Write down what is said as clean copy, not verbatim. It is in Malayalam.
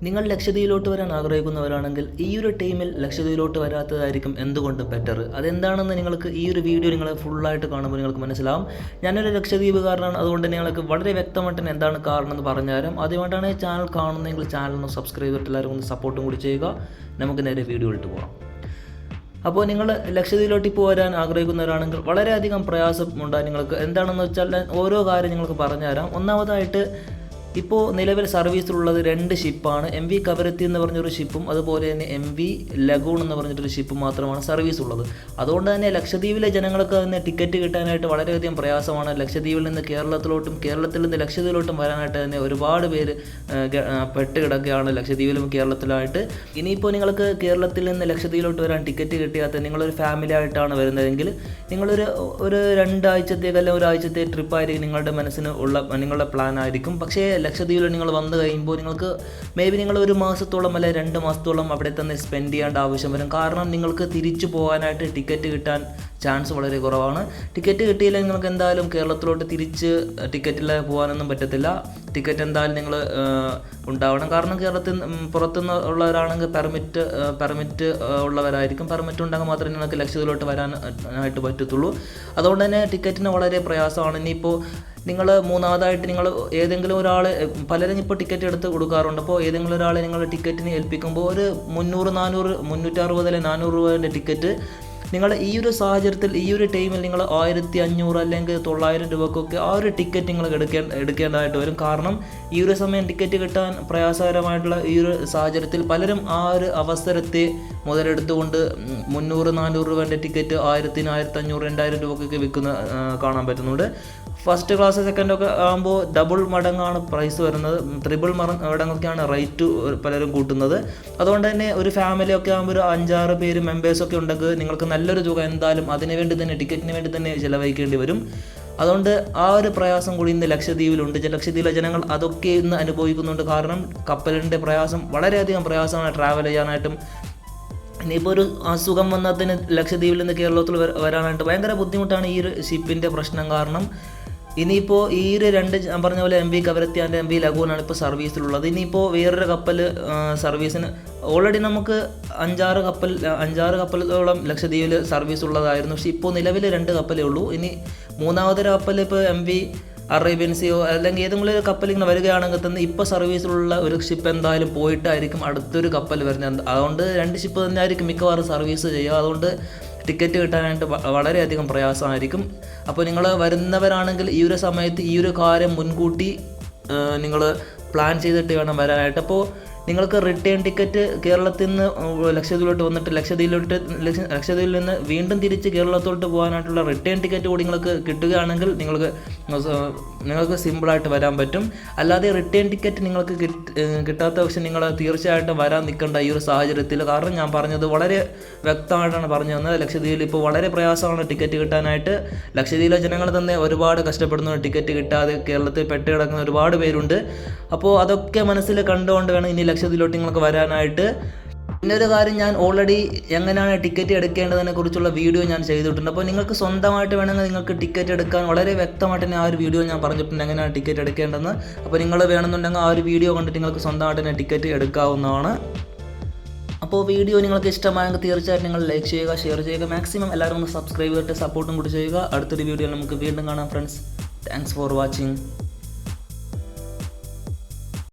നിങ്ങൾ ലക്ഷദ്വീപിലോട്ട് വരാൻ ആഗ്രഹിക്കുന്നവരാണെങ്കിൽ ഈ ഒരു ടീമിൽ ലക്ഷദ്വീപിലോട്ട് വരാത്തതായിരിക്കും എന്തുകൊണ്ടും ബെറ്റർ. അതെന്താണെന്ന് നിങ്ങൾക്ക് ഈ ഒരു വീഡിയോ നിങ്ങൾ ഫുള്ളായിട്ട് കാണുമ്പോൾ നിങ്ങൾക്ക് മനസ്സിലാവും. ഞാനൊരു ലക്ഷദ്വീപുകാരനാണ്, അതുകൊണ്ട് തന്നെ നിങ്ങൾക്ക് വളരെ വ്യക്തമായിട്ട് എന്താണ് കാരണം എന്ന് പറഞ്ഞുതരാം. ആദ്യമായിട്ടാണ് ഈ ചാനൽ കാണുന്നതെങ്കിൽ ചാനൽ ഒന്ന് സബ്സ്ക്രൈബ് ചെയ്തിട്ട് എല്ലാവരും ഒന്ന് സപ്പോർട്ടും കൂടി ചെയ്യുക. നമുക്ക് നേരെ വീഡിയോ ഇട്ട് പോകാം. അപ്പോൾ നിങ്ങൾ ലക്ഷദ്വീപിലോട്ട് ഇപ്പോൾ വരാൻ ആഗ്രഹിക്കുന്നവരാണെങ്കിൽ വളരെയധികം പ്രയാസമുണ്ടാകും നിങ്ങൾക്ക്. എന്താണെന്ന് വെച്ചാൽ ഓരോ കാര്യം നിങ്ങൾക്ക് പറഞ്ഞുതരാം. ഒന്നാമതായിട്ട് ഇപ്പോൾ നിലവിൽ സർവീസിലുള്ളത് 2 ഷിപ്പാണ്. MV കവരത്തി എന്ന് പറഞ്ഞൊരു ഷിപ്പും അതുപോലെ തന്നെ MV ലഗൂൺ എന്ന് പറഞ്ഞിട്ടൊരു ഷിപ്പും മാത്രമാണ് സർവീസ് ഉള്ളത്. അതുകൊണ്ട് തന്നെ ലക്ഷദ്വീപിലെ ജനങ്ങൾക്ക് തന്നെ ടിക്കറ്റ് കിട്ടാനായിട്ട് വളരെയധികം പ്രയാസമാണ്. ലക്ഷദ്വീപിൽ നിന്ന് കേരളത്തിലോട്ടും കേരളത്തിൽ നിന്ന് ലക്ഷദ്വീപിലോട്ടും വരാനായിട്ട് തന്നെ ഒരുപാട് പേര് പെട്ട് കിടക്കുകയാണ് ലക്ഷദ്വീപിലും കേരളത്തിലായിട്ട്. ഇനിയിപ്പോൾ നിങ്ങൾക്ക് കേരളത്തിൽ നിന്ന് ലക്ഷദ്വീപിലോട്ട് വരാൻ ടിക്കറ്റ് കിട്ടിയാൽ നിങ്ങളൊരു ഫാമിലി ആയിട്ടാണ് വരുന്നതെങ്കിൽ നിങ്ങളൊരു 2 ആഴ്ചത്തേക്ക് അല്ലെങ്കിൽ ഒരാഴ്ചത്തെ ട്രിപ്പായിരിക്കും നിങ്ങളുടെ മനസ്സിന് നിങ്ങളുടെ പ്ലാൻ ആയിരിക്കും. പക്ഷേ ലക്ഷദ്വീപിൽ നിങ്ങൾ വന്നു കഴിയുമ്പോൾ നിങ്ങൾക്ക് നിങ്ങൾ 1 മാസത്തോളം അല്ലെങ്കിൽ 2 മാസത്തോളം അവിടെ തന്നെ സ്പെൻഡ് ചെയ്യേണ്ട ആവശ്യം വരും. കാരണം നിങ്ങൾക്ക് തിരിച്ചു പോകാനായിട്ട് ടിക്കറ്റ് കിട്ടാൻ ചാൻസ് വളരെ കുറവാണ്. ടിക്കറ്റ് കിട്ടിയില്ലെങ്കിൽ നിങ്ങൾക്ക് എന്തായാലും കേരളത്തിലോട്ട് തിരിച്ച് ടിക്കറ്റില്ലാതെ പോകാനൊന്നും പറ്റത്തില്ല. ടിക്കറ്റ് എന്തായാലും നിങ്ങൾ ഉണ്ടാവണം. കാരണം കേരളത്തിൽ പുറത്തുനിന്ന് ഉള്ളവരാണെങ്കിൽ പെർമിറ്റ് ഉള്ളവരായിരിക്കും. പെർമിറ്റ് ഉണ്ടെങ്കിൽ മാത്രമേ നിങ്ങൾക്ക് ലക്ഷദ്വീപിലോട്ട് വരാനായിട്ട് പറ്റത്തുള്ളൂ. അതുകൊണ്ട് തന്നെ റ്റിക്കറ്റിന് വളരെ പ്രയാസമാണ്. ഇനിയിപ്പോൾ നിങ്ങൾ മൂന്നാമതായിട്ട് നിങ്ങൾ ഏതെങ്കിലും ഒരാൾ, പലരും ഇപ്പോൾ ടിക്കറ്റ് എടുത്ത് കൊടുക്കാറുണ്ട്. അപ്പോൾ ഏതെങ്കിലും ഒരാളെ നിങ്ങൾ ടിക്കറ്റിന് ഏൽപ്പിക്കുമ്പോൾ ഒരു 300, 400, 360 അല്ലെങ്കിൽ 400 രൂപേൻ്റെ ടിക്കറ്റ് നിങ്ങൾ ഈ ഒരു സാഹചര്യത്തിൽ ഈ ഒരു ടൈമിൽ നിങ്ങൾ 1500 അല്ലെങ്കിൽ 900 രൂപക്കൊക്കെ ആ ഒരു ടിക്കറ്റ് നിങ്ങൾ എടുക്കേണ്ടതായിട്ട് വരും. കാരണം ഈ ഒരു സമയം ടിക്കറ്റ് കിട്ടാൻ പ്രയാസകരമായിട്ടുള്ള ഈ ഒരു സാഹചര്യത്തിൽ പലരും ആ ഒരു അവസരത്തെ മുതലെടുത്തുകൊണ്ട് 300, 400 രൂപേൻ്റെ ടിക്കറ്റ് 1000, 1500, 2000 രൂപക്കൊക്കെ വിൽക്കുന്ന കാണാൻ പറ്റുന്നുണ്ട്. ഫസ്റ്റ് ക്ലാസ് സെക്കൻഡൊക്കെ ആകുമ്പോൾ ഡബിൾ മടങ്ങാണ് പ്രൈസ് വരുന്നത്, 3 മടങ്ങൊക്കെയാണ് റേറ്റ് പലരും കൂട്ടുന്നത്. അതുകൊണ്ട് തന്നെ ഒരു ഫാമിലി ഒക്കെ ആകുമ്പോൾ ഒരു 5-6 പേര് മെമ്പേഴ്സൊക്കെ ഉണ്ടെങ്കിൽ നിങ്ങൾക്ക് നല്ലൊരു തുക എന്തായാലും അതിന് വേണ്ടി തന്നെ ടിക്കറ്റിന് വേണ്ടി തന്നെ ചിലവഴിക്കേണ്ടി വരും. അതുകൊണ്ട് ആ ഒരു പ്രയാസം കൂടി ഇന്ന് ലക്ഷദ്വീപിലുണ്ട്. ലക്ഷദ്വീപിലെ ജനങ്ങൾ അതൊക്കെ ഇന്ന് അനുഭവിക്കുന്നുണ്ട്. കാരണം കപ്പലിൻ്റെ പ്രയാസം വളരെയധികം പ്രയാസമാണ് ട്രാവൽ ചെയ്യാനായിട്ടും. ഇനിയിപ്പോൾ ഒരു അസുഖം വന്നതിന് ലക്ഷദ്വീപിൽ നിന്ന് കേരളത്തിൽ വരാനായിട്ട് ഭയങ്കര ബുദ്ധിമുട്ടാണ് ഈ ഒരു ഷിപ്പിൻ്റെ പ്രശ്നം കാരണം. ഇനിയിപ്പോൾ ഈ ഒരു 2 ഞാൻ പറഞ്ഞ പോലെ MV കവരത്തി ആൻഡ് MV ലഗൂണാണ് ഇപ്പോൾ സർവീസിലുള്ളത്. ഇനിയിപ്പോൾ വേറൊരു കപ്പൽ സർവീസിന് ഓൾറെഡി നമുക്ക് 5-6 കപ്പലോളം ലക്ഷദ്വീപിൽ സർവീസ് ഉള്ളതായിരുന്നു. പക്ഷേ ഇപ്പോൾ നിലവിൽ 2 കപ്പലേ ഉള്ളൂ. ഇനി മൂന്നാമതൊരു കപ്പൽ ഇപ്പോൾ MV അറേബ്യൻ സിയോ അല്ലെങ്കിൽ ഏതെങ്കിലും ഒരു കപ്പൽ ഇങ്ങനെ വരികയാണെങ്കിൽ തന്നെ ഇപ്പോൾ സർവീസിലുള്ള ഒരു ഷിപ്പ് എന്തായാലും പോയിട്ടായിരിക്കും അടുത്തൊരു കപ്പൽ വരുന്നത്. അതുകൊണ്ട് 2 ഷിപ്പ് തന്നെ ആയിരിക്കും മിക്കവാറും സർവീസ് ചെയ്യുക. അതുകൊണ്ട് ടിക്കറ്റ് കിട്ടാനായിട്ട് വളരെയധികം പ്രയാസമായിരിക്കും. അപ്പോൾ നിങ്ങൾ വരുന്നവരാണെങ്കിൽ ഈ ഒരു സമയത്ത് ഈ ഒരു കാര്യം മുൻകൂട്ടി നിങ്ങൾ പ്ലാൻ ചെയ്തിട്ട് വേണം വരാനായിട്ട്. അപ്പോൾ നിങ്ങൾക്ക് റിട്ടേൺ ടിക്കറ്റ് കേരളത്തിൽ നിന്ന് ലക്ഷദ്വീപിലോട്ട് വന്നിട്ട് ലക്ഷദ്വീപിൽ നിന്ന് വീണ്ടും തിരിച്ച് കേരളത്തോട്ട് പോകാനായിട്ടുള്ള റിട്ടേൺ ടിക്കറ്റ് കൂടി നിങ്ങൾക്ക് കിട്ടുകയാണെങ്കിൽ നിങ്ങൾക്ക് സിമ്പിളായിട്ട് വരാൻ പറ്റും. അല്ലാതെ റിട്ടേൺ ടിക്കറ്റ് നിങ്ങൾക്ക് കിട്ടാത്ത പക്ഷേ നിങ്ങൾ തീർച്ചയായിട്ടും വരാൻ നിൽക്കേണ്ട ഈ ഒരു സാഹചര്യത്തിൽ. കാരണം ഞാൻ പറഞ്ഞത് വളരെ വ്യക്തമായിട്ടാണ് പറഞ്ഞു തന്നത്. ലക്ഷദ്വീപിൽ ഇപ്പോൾ വളരെ പ്രയാസമാണ് ടിക്കറ്റ് കിട്ടാനായിട്ട്. ലക്ഷദ്വീപിലെ ജനങ്ങൾ തന്നെ ഒരുപാട് കഷ്ടപ്പെടുന്നു ടിക്കറ്റ് കിട്ടാതെ കേരളത്തിൽ പെട്ട് കിടക്കുന്ന ഒരുപാട് പേരുണ്ട്. അപ്പോൾ അതൊക്കെ മനസ്സിൽ കണ്ടുകൊണ്ട് വേണം ഇനി ലക്ഷദ്വീപിലോട്ട് നിങ്ങൾക്ക് വരാനായിട്ട്. പിന്നൊരു കാര്യം, ഞാൻ ഓൾറെഡി എങ്ങനെയാണ് ടിക്കറ്റ് എടുക്കേണ്ടതിനെ കുറിച്ചുള്ള വീഡിയോ ഞാൻ ചെയ്തിട്ടുണ്ട്. അപ്പോൾ നിങ്ങൾക്ക് സ്വന്തമായിട്ട് വേണമെങ്കിൽ നിങ്ങൾക്ക് ടിക്കറ്റ് എടുക്കാൻ വളരെ വ്യക്തമായിട്ട് തന്നെ ആ ഒരു വീഡിയോ ഞാൻ പറഞ്ഞിട്ടുണ്ട് എങ്ങനെയാണ് ടിക്കറ്റ് എടുക്കേണ്ടതെന്ന്. അപ്പോൾ നിങ്ങൾ വേണമെന്നുണ്ടെങ്കിൽ ആ ഒരു വീഡിയോ കണ്ടിട്ട് നിങ്ങൾക്ക് സ്വന്തമായിട്ട് തന്നെ ടിക്കറ്റ് എടുക്കാവുന്നതാണ്. അപ്പോൾ വീഡിയോ നിങ്ങൾക്ക് ഇഷ്ടമായെങ്കിൽ തീർച്ചയായിട്ടും നിങ്ങൾ ലൈക്ക് ചെയ്യുക, ഷെയർ ചെയ്യുക, മാക്സിമം എല്ലാവരും ഒന്ന് സബ്സ്ക്രൈബ് ചെയ്തിട്ട് സപ്പോർട്ടും കൂടി ചെയ്യുക. അടുത്തൊരു വീഡിയോയിൽ നമുക്ക് വീണ്ടും കാണാം ഫ്രണ്ട്സ്. Thanks for watching.